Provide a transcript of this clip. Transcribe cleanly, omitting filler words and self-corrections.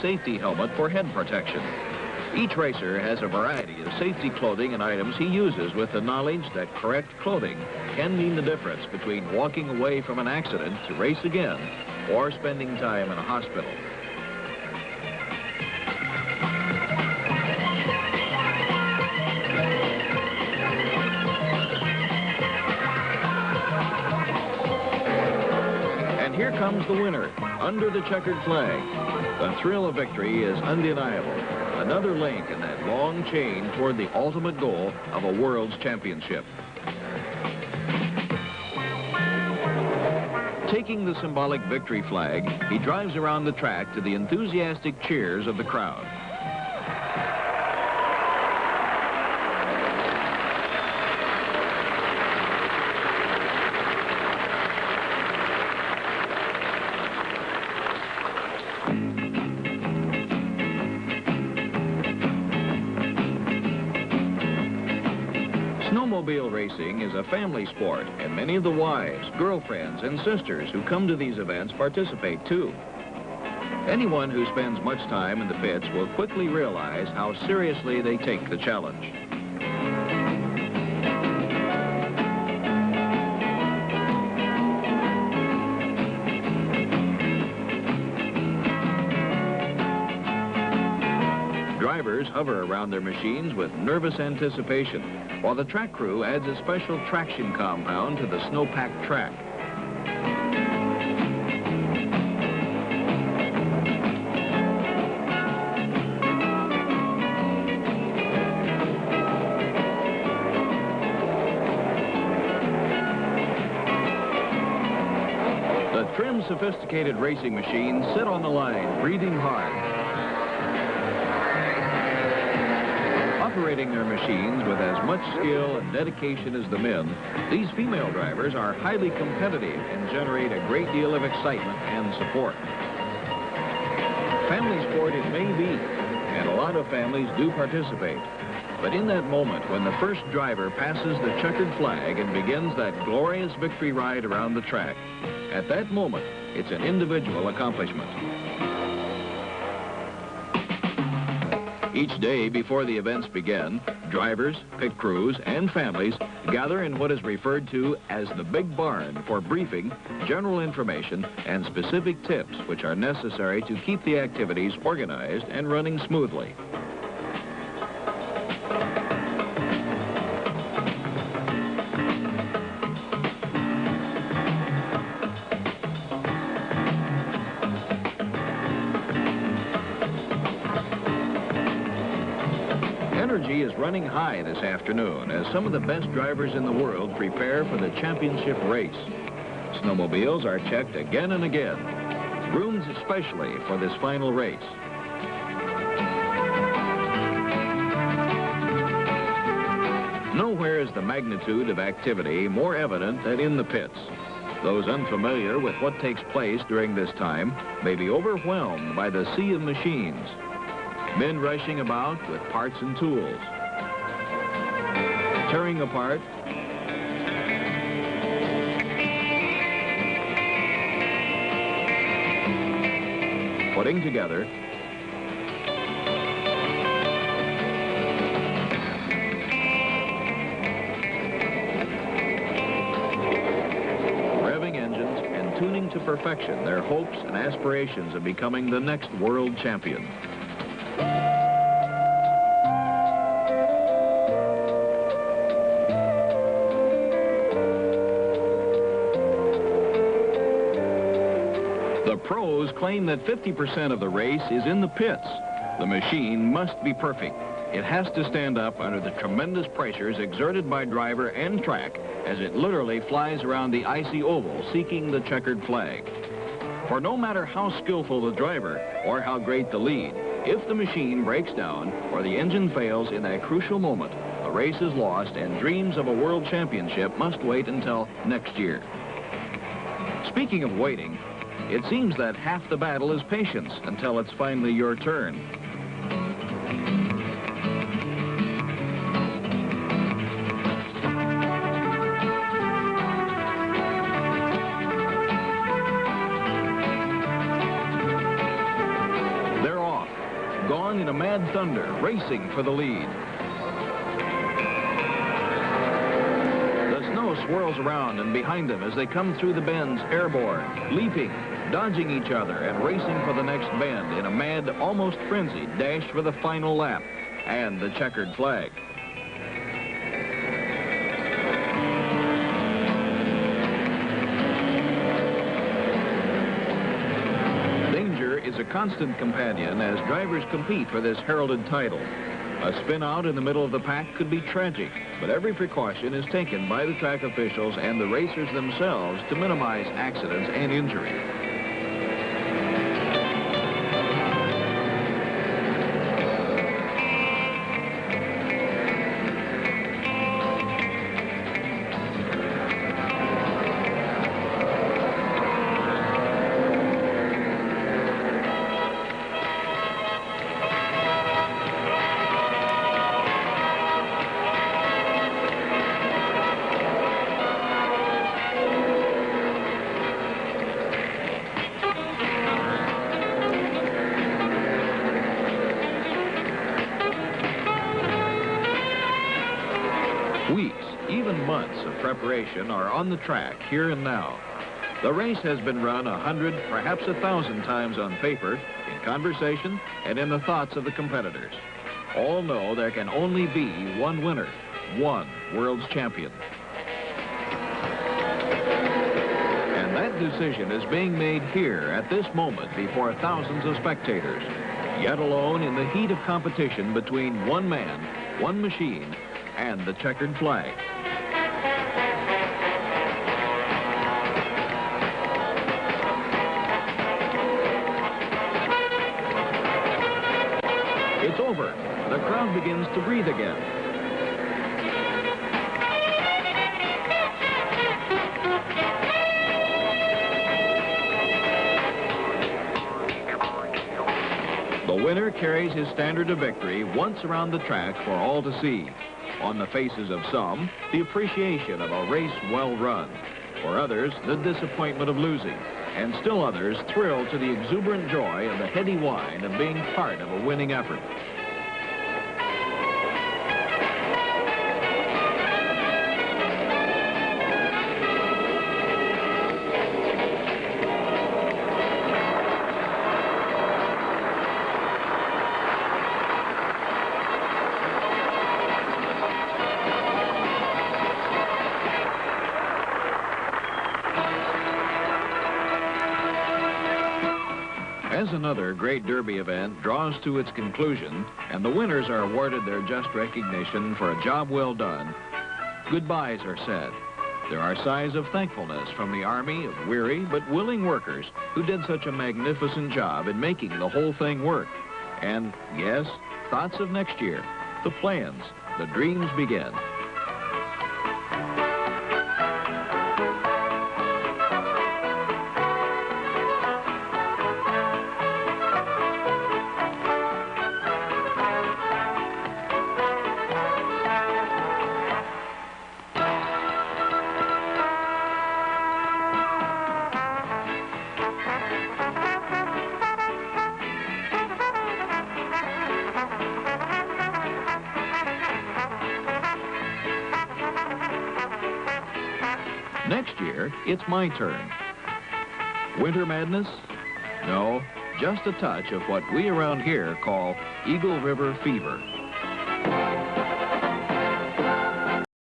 safety helmet for head protection. Each racer has a variety of safety clothing and items he uses with the knowledge that correct clothing can mean the difference between walking away from an accident to race again or spending time in a hospital. And here comes the winner, under the checkered flag. The thrill of victory is undeniable. Another link in that long chain toward the ultimate goal of a world's championship. Taking the symbolic victory flag, he drives around the track to the enthusiastic cheers of the crowd. Snowmobile racing is a family sport, and many of the wives, girlfriends, and sisters who come to these events participate too. Anyone who spends much time in the pits will quickly realize how seriously they take the challenge. Drivers hover around their machines with nervous anticipation, while the track crew adds a special traction compound to the snow-packed track. The trim, sophisticated racing machines sit on the line, breathing hard. Operating their machines with as much skill and dedication as the men, these female drivers are highly competitive and generate a great deal of excitement and support. Family sport it may be, and a lot of families do participate. But in that moment when the first driver passes the checkered flag and begins that glorious victory ride around the track, at that moment, it's an individual accomplishment. Each day before the events begin, drivers, pit crews, and families gather in what is referred to as the Big Barn for briefing, general information, and specific tips which are necessary to keep the activities organized and running smoothly. Energy is running high this afternoon as some of the best drivers in the world prepare for the championship race. Snowmobiles are checked again and again, groomed especially for this final race. Nowhere is the magnitude of activity more evident than in the pits. Those unfamiliar with what takes place during this time may be overwhelmed by the sea of machines. Men rushing about with parts and tools, tearing apart, putting together, revving engines and tuning to perfection their hopes and aspirations of becoming the next world champion. The pros claim that 50% of the race is in the pits. The machine must be perfect. It has to stand up under the tremendous pressures exerted by driver and track as it literally flies around the icy oval seeking the checkered flag. For no matter how skillful the driver or how great the lead, if the machine breaks down or the engine fails in that crucial moment, the race is lost and dreams of a world championship must wait until next year. Speaking of waiting, it seems that half the battle is patience until it's finally your turn. They're off. gone in a mad thunder, racing for the lead. The snow swirls around and behind them as they come through the bends airborne, leaping, dodging each other, and racing for the next bend in a mad, almost frenzied dash for the final lap and the checkered flag. Danger is a constant companion as drivers compete for this heralded title. A spin out in the middle of the pack could be tragic, but every precaution is taken by the track officials and the racers themselves to minimize accidents and injury. Weeks, even months of preparation are on the track here and now. The race has been run 100, perhaps 1,000 times on paper, in conversation, and in the thoughts of the competitors. All know there can only be one winner, one world's champion. And that decision is being made here at this moment before thousands of spectators, yet alone in the heat of competition between one man, one machine, and the checkered flag. It's over. The crowd begins to breathe again. The winner carries his standard of victory once around the track for all to see. On the faces of some, the appreciation of a race well run. For others, the disappointment of losing. And still others thrilled to the exuberant joy and the heady wine of being part of a winning effort. As another great Derby event draws to its conclusion and the winners are awarded their just recognition for a job well done, goodbyes are said. There are sighs of thankfulness from the army of weary but willing workers who did such a magnificent job in making the whole thing work. And yes, thoughts of next year, the plans, the dreams begin. Next year, it's my turn. Winter madness? No, just a touch of what we around here call Eagle River fever.